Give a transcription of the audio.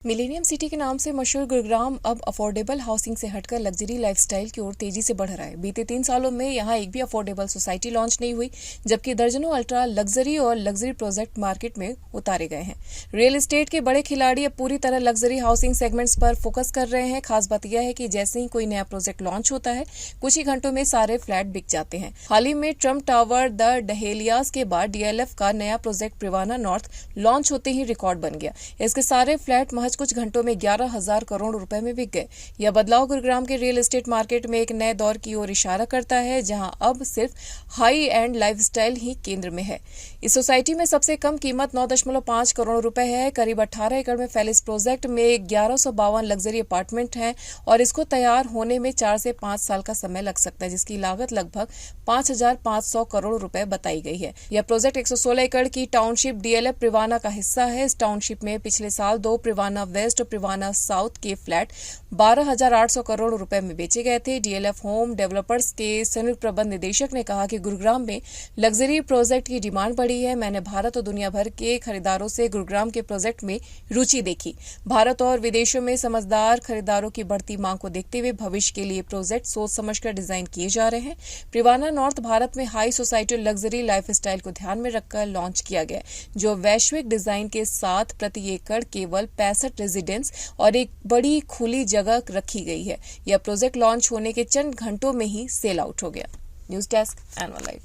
Millennium city के नाम से मशहूर गुरुग्राम अब अफोर्डेबल हाउसिंग से हटकर लग्जरी लाइफस्टाइल की ओर तेजी से बढ़ रहा है। बीते 3 सालों में यहां एक भी अफोर्डेबल सोसाइटी लॉन्च नहीं हुई, जबकि दर्जनों अल्ट्रा लग्जरी और लग्जरी प्रोजेक्ट मार्केट में उतारे गए हैं। रियल एस्टेट के बड़े खिलाड़ी अब पूरी तरह लग्जरी हाउसिंग सेगमेंट्स पर फोकस कर रहे हैं। खास बात यह है कि जैसे ही कोई नया प्रोजेक्ट लॉन्च होता है, कुछ ही घंटों में सारे फ्लैट बिक जाते हैं। हाल ही में ट्रम्प टावर द डहेलियाज के बाद डीएलएफ का नया प्रोजेक्ट प्रिवाना नॉर्थ लॉन्च होते ही रिकॉर्ड बन गया। इसके सारे फ्लैट महज कुछ घंटों में 11,000 करोड़ रुपए में बिक गए। यह बदलाव गुरुग्राम के रियल एस्टेट मार्केट में एक नए दौर की ओर इशारा करता है, जहां अब सिर्फ हाई एंड लाइफस्टाइल ही केंद्र में है। इस सोसाइटी में सबसे कम कीमत 9.5 करोड़ रुपए है। करीब 18 एकड़ में फैले इस प्रोजेक्ट में 1152 लग्जरी अपार्टमेंट हैं और इसको तैयार होने में 4 से 5 साल का समय लग सकता है, जिसकी लागत लगभग 5,500 करोड़ रुपए बताई गई है। यह प्रोजेक्ट 116 एकड़ की टाउनशिप डीएलएफ प्रिवाना का हिस्सा है। इस टाउनशिप में पिछले साल 2 प्रिवाना वेस्ट और प्रिवाना साउथ के फ्लैट 12,800 करोड़ रुपए में बेचे गए थे। डीएलएफ होम डेवलपर्स के संयुक्त प्रबंध निदेशक ने कहा कि गुरुग्राम में लग्जरी प्रोजेक्ट की डिमांड बढ़ी है। मैंने भारत और दुनिया भर के खरीदारों से गुरुग्राम के प्रोजेक्ट में रुचि देखी। भारत और विदेशों में समझदार खरीदारों की बढ़ती मांग को देखते हुए भविष्य के लिए प्रोजेक्ट सोच समझकर डिजाइन किए जा रहे हैं। प्रिवाना नॉर्थ भारत में हाई सोसाइटी लग्जरी लाइफस्टाइल को ध्यान में रखकर लॉन्च किया गया, जो वैश्विक डिजाइन के साथ प्रति एकड़ केवल 65 रेजिडेंस और एक बड़ी खुली जगह रखी गई है। यह प्रोजेक्ट लॉन्च होने के चंद घंटों में ही सेल आउट हो गया। News desk anyone live.